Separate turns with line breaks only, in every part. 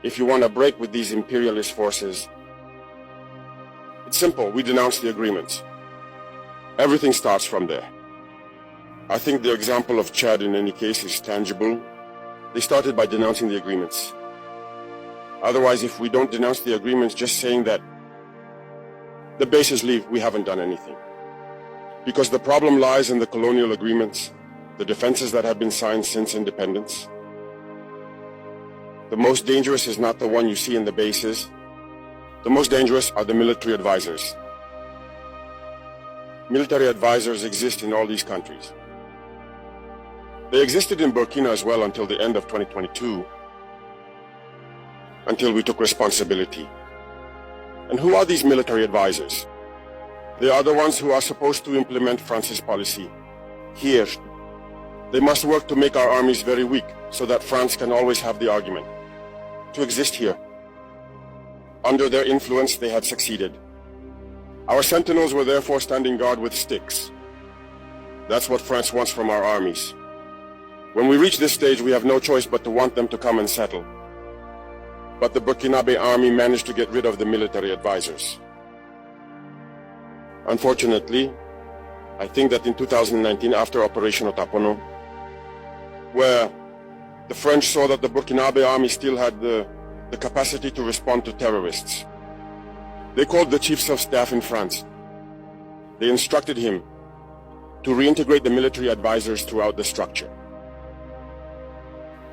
if you want to break with these imperialist forces, it's simple. We denounce the agreements. Everything starts from there. I think the example of Chad in any case is tangible. They started by denouncing the agreements. Otherwise, if we don't denounce the agreements, just saying that the bases leave, we haven't done anything. Because the problem lies in the colonial agreements, the defenses that have been signed since independence. The most dangerous is not the one you see in the bases. The most dangerous are the military advisors. Military advisors exist in all these countries. They existed in Burkina as well until the end of 2022, until we took responsibility. And who are these military advisors? They are the ones who are supposed to implement France's policy. Here, they must work to make our armies very weak so that France can always have the argument to exist here. Under their influence, they had succeeded. Our sentinels were therefore standing guard with sticks. That's what France wants from our armies. When we reach this stage, we have no choice but to want them to come and settle. But the Burkinabe army managed to get rid of the military advisors. Unfortunately, I think that in 2019, after Operation Otapono, where the French saw that the Burkinabe army still had the capacity to respond to terrorists, they called the chiefs of staff in France. They instructed him to reintegrate the military advisors throughout the structure.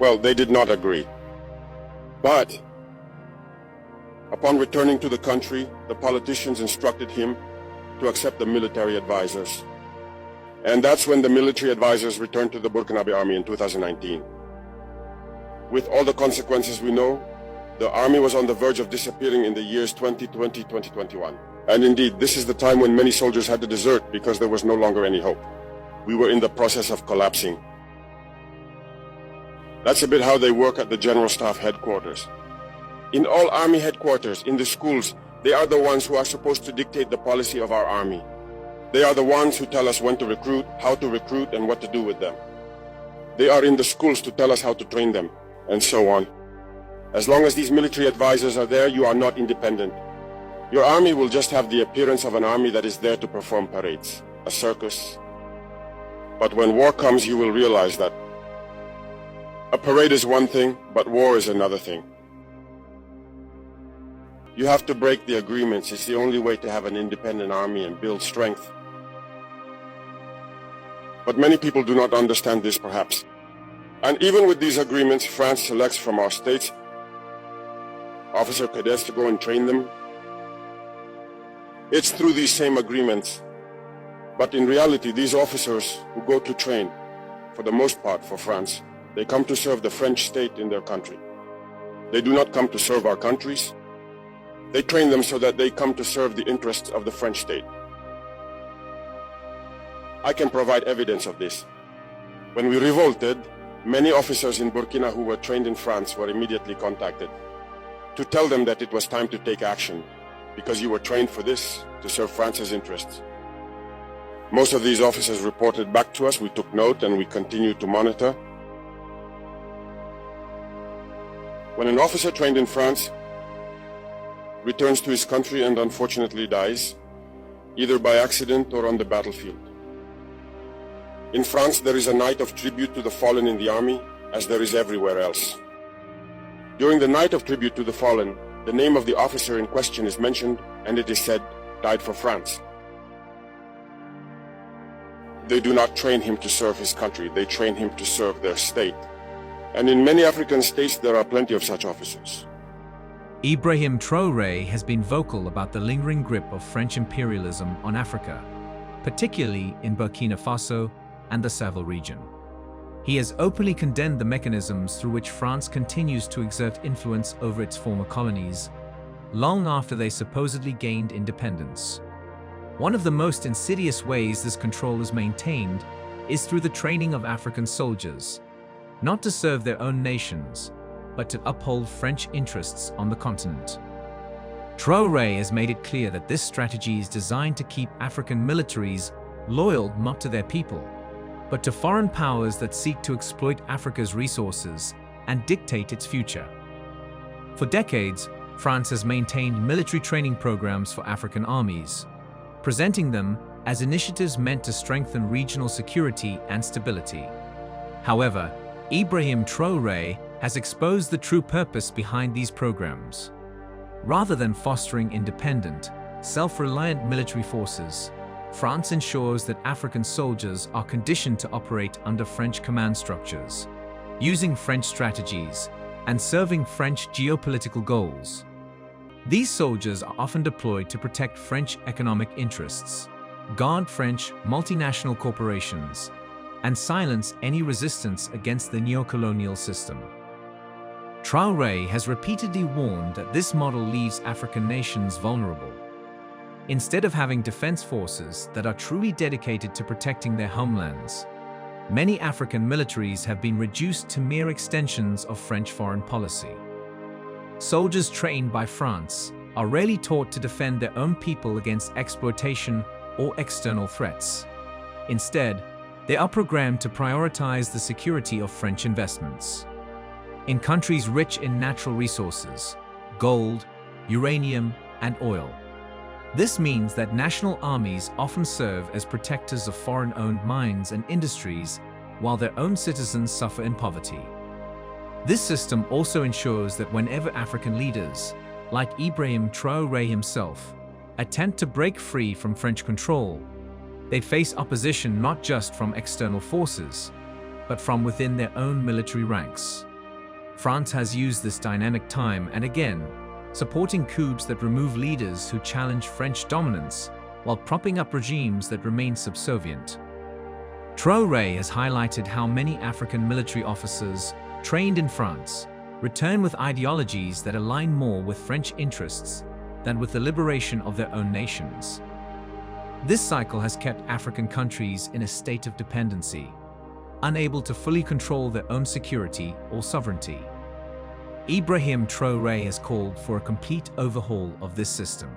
Well, they did not agree. But upon returning to the country, the politicians instructed him to accept the military advisors. And that's when the military advisors returned to the Burkinabe army in 2019. With all the consequences we know, the army was on the verge of disappearing in the years 2020-2021. And indeed, this is the time when many soldiers had to desert because there was no longer any hope. We were in the process of collapsing. That's a bit how they work at the General Staff headquarters. In all army headquarters, in the schools, they are the ones who are supposed to dictate the policy of our army. They are the ones who tell us when to recruit, how to recruit, and what to do with them. They are in the schools to tell us how to train them, and so on. As long as these military advisors are there, you are not independent. Your army will just have the appearance of an army that is there to perform parades, a circus. But when war comes, you will realize that a parade is one thing, but war is another thing. You have to break the agreements. It's the only way to have an independent army and build strength. But many people do not understand this, perhaps. And even with these agreements, France selects from our states officer cadets to go and train them. It's through these same agreements. But in reality, these officers who go to train, for the most part for France, they come to serve the French state in their country. They do not come to serve our countries. They train them so that they come to serve the interests of the French state. I can provide evidence of this. When we revolted, many officers in Burkina who were trained in France were immediately contacted to tell them that it was time to take action because you were trained for this, to serve France's interests. Most of these officers reported back to us. We took note and we continued to monitor. When an officer trained in France returns to his country and unfortunately dies, either by accident or on the battlefield. In France, there is a night of tribute to the fallen in the army, as there is everywhere else. During the night of tribute to the fallen, the name of the officer in question is mentioned, and it is said, died for France. They do not train him to serve his country, they train him to serve their state. And in many African states, there are plenty of such officers.
Ibrahim Traoré has been vocal about the lingering grip of French imperialism on Africa, particularly in Burkina Faso and the Sahel region. He has openly condemned the mechanisms through which France continues to exert influence over its former colonies, long after they supposedly gained independence. One of the most insidious ways this control is maintained is through the training of African soldiers, not to serve their own nations, but to uphold French interests on the continent. Traoré has made it clear that this strategy is designed to keep African militaries loyal not to their people, but to foreign powers that seek to exploit Africa's resources and dictate its future. For decades, France has maintained military training programs for African armies, presenting them as initiatives meant to strengthen regional security and stability. However, Ibrahim Traoré has exposed the true purpose behind these programs. Rather than fostering independent, self-reliant military forces, France ensures that African soldiers are conditioned to operate under French command structures, using French strategies, and serving French geopolitical goals. These soldiers are often deployed to protect French economic interests, guard French multinational corporations, and silence any resistance against the neocolonial system. Traoré has repeatedly warned that this model leaves African nations vulnerable. Instead of having defense forces that are truly dedicated to protecting their homelands, many African militaries have been reduced to mere extensions of French foreign policy. Soldiers trained by France are rarely taught to defend their own people against exploitation or external threats. Instead, they are programmed to prioritize the security of French investments. In countries rich in natural resources, gold, uranium, and oil. This means that national armies often serve as protectors of foreign-owned mines and industries, while their own citizens suffer in poverty. This system also ensures that whenever African leaders, like Ibrahim Traoré himself, attempt to break free from French control, they face opposition not just from external forces, but from within their own military ranks. France has used this dynamic time and again, supporting coups that remove leaders who challenge French dominance while propping up regimes that remain subservient. Traoré has highlighted how many African military officers trained in France return with ideologies that align more with French interests than with the liberation of their own nations. This cycle has kept African countries in a state of dependency, unable to fully control their own security or sovereignty. Ibrahim Traoré has called for a complete overhaul of this system.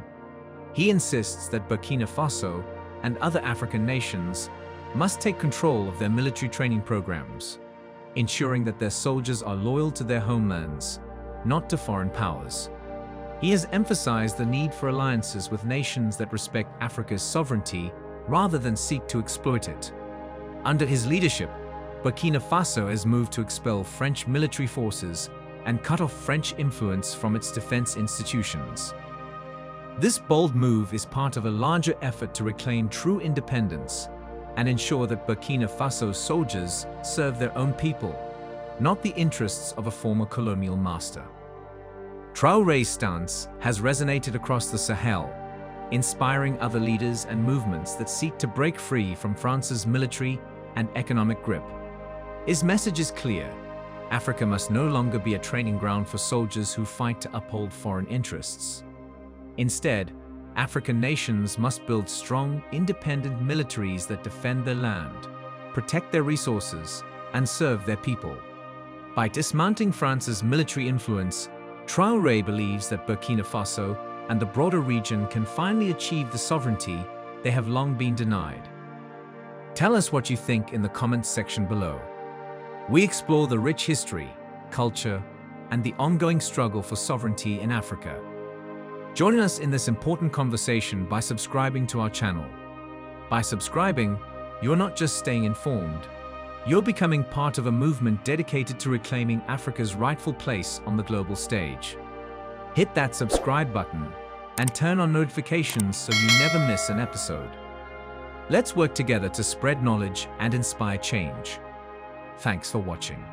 He insists that Burkina Faso and other African nations must take control of their military training programs, ensuring that their soldiers are loyal to their homelands, not to foreign powers. He has emphasized the need for alliances with nations that respect Africa's sovereignty rather than seek to exploit it. Under his leadership, Burkina Faso has moved to expel French military forces and cut off French influence from its defense institutions. This bold move is part of a larger effort to reclaim true independence and ensure that Burkina Faso's soldiers serve their own people, not the interests of a former colonial master. Traoré's stance has resonated across the Sahel, inspiring other leaders and movements that seek to break free from France's military and economic grip. His message is clear: Africa must no longer be a training ground for soldiers who fight to uphold foreign interests. Instead, African nations must build strong, independent militaries that defend their land, protect their resources, and serve their people. By dismounting France's military influence, Traoré believes that Burkina Faso and the broader region can finally achieve the sovereignty they have long been denied. Tell us what you think in the comments section below. We explore the rich history, culture, and the ongoing struggle for sovereignty in Africa. Join us in this important conversation by subscribing to our channel. By subscribing, you're not just staying informed, you're becoming part of a movement dedicated to reclaiming Africa's rightful place on the global stage. Hit that subscribe button and turn on notifications so you never miss an episode. Let's work together to spread knowledge and inspire change. Thanks for watching.